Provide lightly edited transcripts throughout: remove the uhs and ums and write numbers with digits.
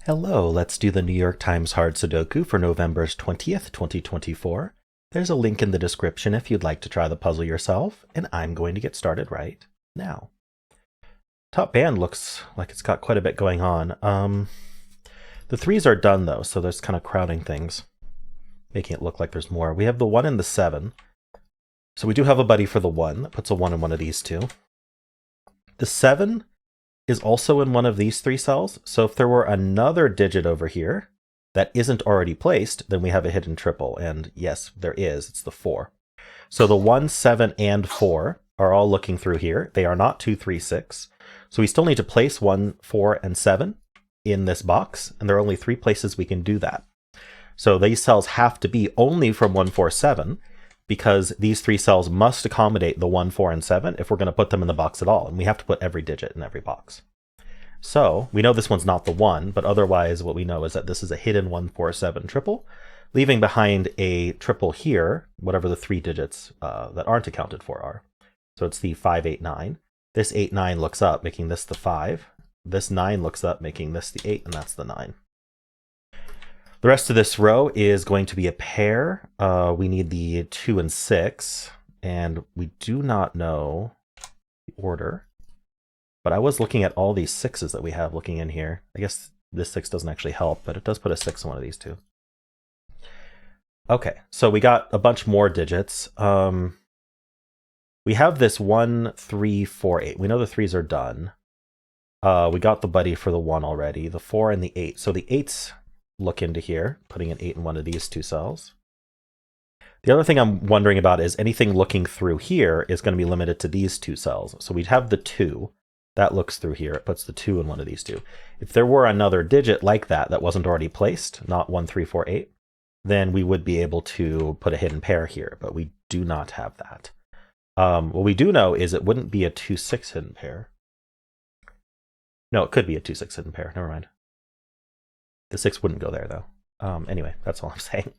Hello, let's do the New York Times Hard Sudoku for November 20th, 2024. There's a link in the description if you'd like to try the puzzle yourself, and I'm going to get started right now. Top band looks like it's got quite a bit going on. The threes are done though, so there's kind of crowding things, making it look like there's more. We have the 1 and the 7. So we do have a buddy for the 1 that puts a 1 in one of these two. The 7 is also in one of these 3 cells, so if there were another digit over here that isn't already placed, then we have a hidden triple, and yes, there is, it's the 4. So the 1, 7, and 4 are all looking through here. They are not 2, 3, 6. So we still need to place 1, 4, and 7 in this box, and there are only 3 places we can do that. So these cells have to be only from 1, 4, 7, because these 3 cells must accommodate the 1, 4, and 7 if we're going to put them in the box at all, and we have to put every digit in every box. So we know this one's not the 1, but otherwise what we know is that this is a hidden 1, 4, 7 triple, leaving behind a triple here, whatever the 3 digits that aren't accounted for are. So it's the 5, 8, 9. This 8, 9 looks up, making this the 5. This 9 looks up, making this the 8, and that's the 9. The rest of this row is going to be a pair. We need the 2 and 6, and we do not know the order. But I was looking at all these 6s that we have looking in here. I guess this 6 doesn't actually help, but it does put a 6 in one of these two. Okay, so we got a bunch more digits. We have this 1, 3, 4, 8. We know the 3s are done. We got the buddy for the 1 already, the 4 and the 8. So the 8s look into here, putting an 8 in one of these 2 cells. The other thing I'm wondering about is anything looking through here is going to be limited to these 2 cells. So we'd have the 2. That looks through here. It puts the 2 in one of these 2. If there were another digit like that that wasn't already placed, not 1, 3, 4, 8, then we would be able to put a hidden pair here, but we do not have that. What we do know is it wouldn't be a 2, 6 hidden pair. No, it could be a 2, 6 hidden pair. Never mind. The 6 wouldn't go there, though. Anyway, that's all I'm saying.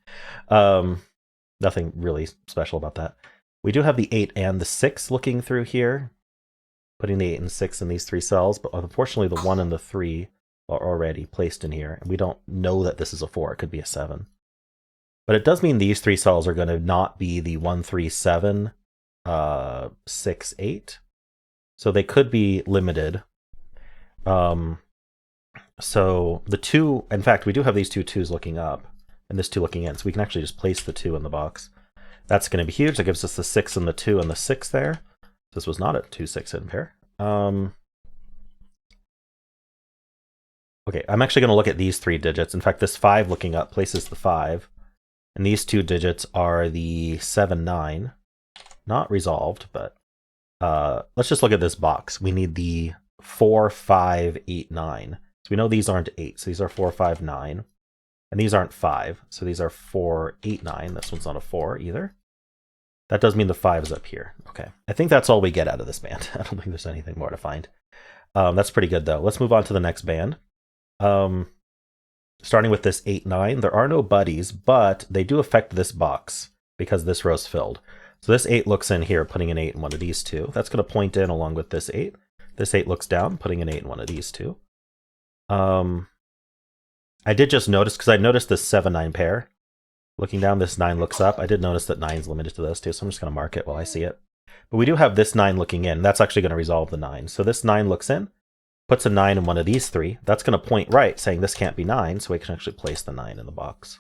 Nothing really special about that. We do have the 8 and the 6 looking through here, putting the 8 and 6 in these 3 cells, but unfortunately the 1 and the 3 are already placed in here, and we don't know that this is a 4. It could be a 7. But it does mean these 3 cells are going to not be the 1, 3, 7, 6, 8. So they could be limited. So the 2, in fact, we do have these 2 2s looking up, and this 2 looking in, so we can actually just place the 2 in the box. That's going to be huge. That gives us the 6 and the 2 and the 6 there. This was not a 2, 6 hidden pair. Okay, I'm actually going to look at these 3 digits. In fact, this 5 looking up places the 5, and these 2 digits are the 7, 9. Not resolved, but let's just look at this box. We need the 4, 5, 8, 9. So we know these aren't 8, so these are 4, 5, 9. And these aren't 5, so these are 4, 8, 9. This one's not a 4 either. That does mean the 5 is up here. Okay, I think that's all we get out of this band. I don't think there's anything more to find. That's pretty good, though. Let's move on to the next band. Starting with this 8, 9, there are no buddies, but they do affect this box because this row's filled. So this 8 looks in here, putting an 8 in one of these 2. That's going to point in along with this 8. This 8 looks down, putting an 8 in one of these 2. I did just notice, because I noticed this 7, 9 pair. Looking down, this 9 looks up. I did notice that 9 is limited to those 2, so I'm just going to mark it while I see it. But we do have this 9 looking in. That's actually going to resolve the 9. So this 9 looks in, puts a 9 in one of these 3. That's going to point right, saying this can't be 9, so we can actually place the 9 in the box.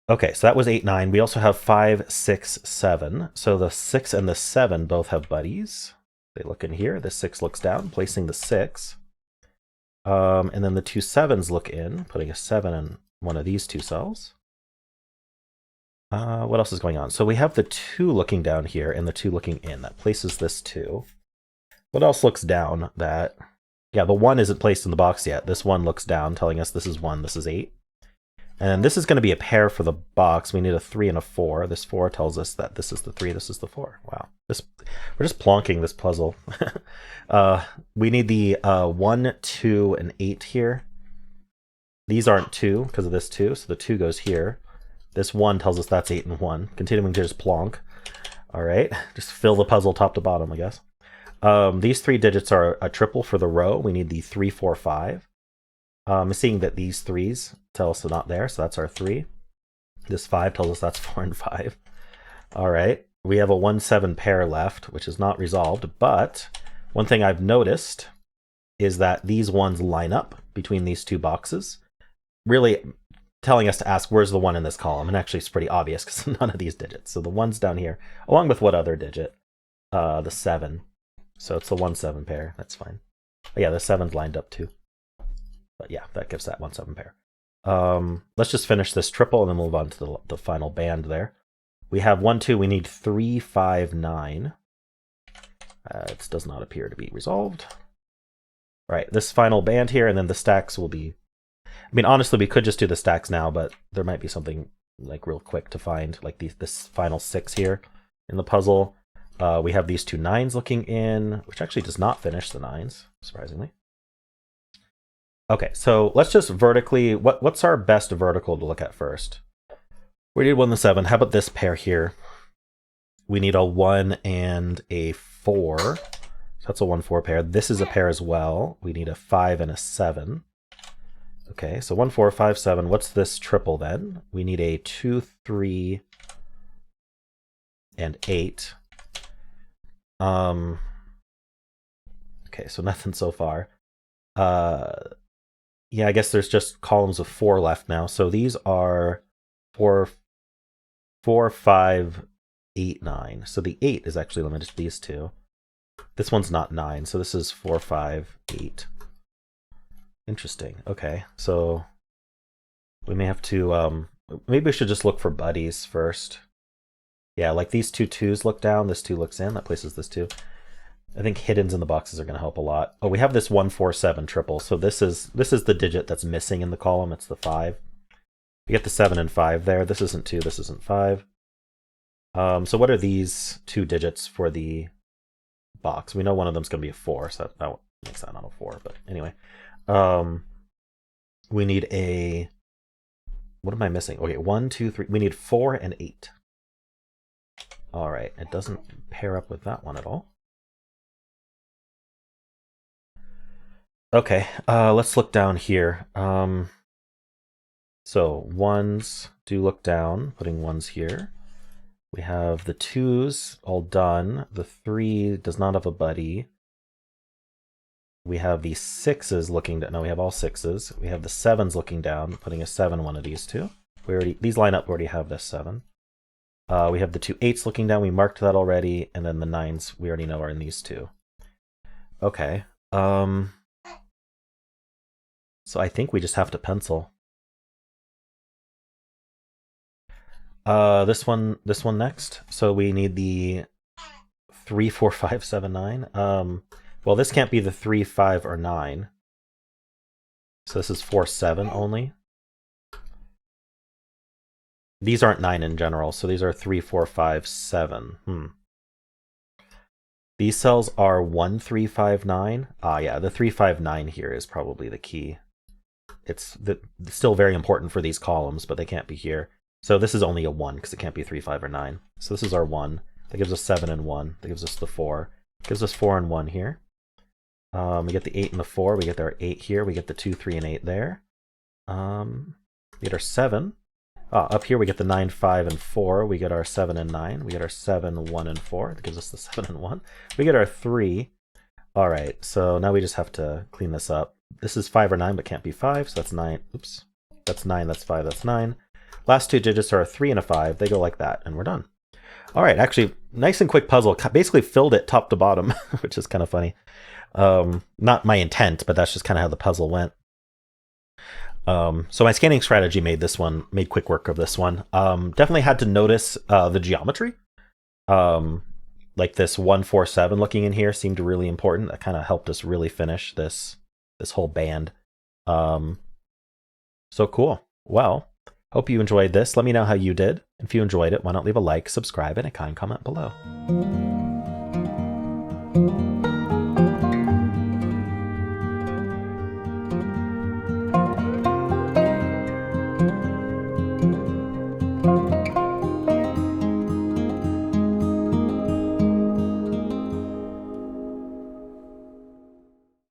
Okay, so that was 8, 9. We also have 5, 6, 7. So the 6 and the 7 both have buddies. They look in here. The 6 looks down, placing the 6. And then the 2 7s look in, putting a 7 in one of these 2 cells. What else is going on? So we have the 2 looking down here and the 2 looking in. That places this 2. What else looks down? That, yeah, the 1 isn't placed in the box yet. This 1 looks down, telling us this is 1, this is 8. And this is going to be a pair for the box. We need a 3 and a 4. This 4 tells us that this is the 3, this is the 4. Wow. We're just plonking this puzzle. We need the 1, 2, and 8 here. These aren't 2 because of this 2, so the 2 goes here. This 1 tells us that's 8 and 1. Continuing to just plonk. All right, just fill the puzzle top to bottom, I guess. These 3 digits are a triple for the row. We need the 3, 4, 5. Seeing that these 3s tell us they're not there, so that's our 3. This 5 tells us that's 4 and 5. All right, we have a 1-7 pair left, which is not resolved, but one thing I've noticed is that these ones line up between these two boxes, really telling us to ask where's the 1 in this column, and actually it's pretty obvious because none of these digits. So the 1's down here, along with what other digit? The 7. So it's the 1-7 pair, that's fine. But yeah, the 7's lined up too. But yeah, that gives that 1-7 pair. Let's just finish this triple and then move on to the final band there. We have 1, 2, we need 3, 5, 9. It does not appear to be resolved. All right, this final band here, and then the stacks will be... I mean, honestly, we could just do the stacks now, but there might be something like real quick to find, like this final 6 here in the puzzle. We have these 2 9s looking in, which actually does not finish the 9s, surprisingly. Okay, so let's just vertically... What's our best vertical to look at first? We need 1 and 7. How about this pair here? We need a 1 and a 4. So that's a 1-4 pair. This is a pair as well. We need a 5 and a 7. Okay, so 1, 4, 5, 7. What's this triple then? We need a 2, 3, and 8. Okay, so nothing so far. Yeah, I guess there's just columns of 4 left now. So these are 4, 5, 8, 9. So the 8 is actually limited to these 2. This one's not 9, so this is 4, 5, 8. Interesting. Okay, so we may have to... maybe we should just look for buddies first. Yeah, like these 2 2s look down, this 2 looks in. That places this 2. I think hiddens in the boxes are going to help a lot. Oh, we have this 1, 4, 7 triple. So this is the digit that's missing in the column. It's the 5. We get the 7 and 5 there. This isn't 2. This isn't 5. So what are these 2 digits for the box? We know one of them's going to be a 4, so that makes that not a 4. But anyway, we need a... What am I missing? Okay, 1, 2, 3. We need 4 and 8. All right, it doesn't pair up with that one at all. Okay, let's look down here. So 1s do look down, putting 1s here. We have the 2s all done. The 3 does not have a buddy. We have the 6s looking down. No, we have all 6s. We have the 7s looking down, putting a 7 in one of these 2. These line up, we already have this 7. We have the 2 8s looking down. We marked that already. And then the 9s we already know are in these 2. Okay. So I think we just have to pencil. This one next. So we need the 3, 4, 5, 7, 9. Well, this can't be the 3, 5, or 9. So this is 4, 7 only. These aren't 9 in general, so these are 3, 4, 5, 7. These cells are 1, 3, 5, 9. Ah, yeah, the 3, 5, 9 here is probably the key. It's still very important for these columns, but they can't be here. So this is only a 1 because it can't be 3, 5, or 9. So this is our 1. That gives us 7 and 1. That gives us the 4. Gives us 4 and 1 here. We get the 8 and the 4. We get our 8 here. We get the 2, 3, and 8 there. We get our 7. Up here we get the 9, 5, and 4. We get our 7 and 9. We get our 7, 1, and 4. That gives us the 7 and 1. We get our 3. All right, so now we just have to clean this up. This is 5 or 9, but can't be 5, so that's 9. Oops. That's 9, that's 5, that's 9. Last 2 digits are a 3 and a 5. They go like that, and we're done. All right, actually, nice and quick puzzle. Basically filled it top to bottom, which is kind of funny. Not my intent, but that's just kind of how the puzzle went. So my scanning strategy made quick work of this one. Definitely had to notice the geometry. Like this 1, 4, 7 looking in here seemed really important. That kind of helped us really finish this whole band. So cool. Well, hope you enjoyed this. Let me know how you did. If you enjoyed it, why not leave a like, subscribe, and a kind comment below.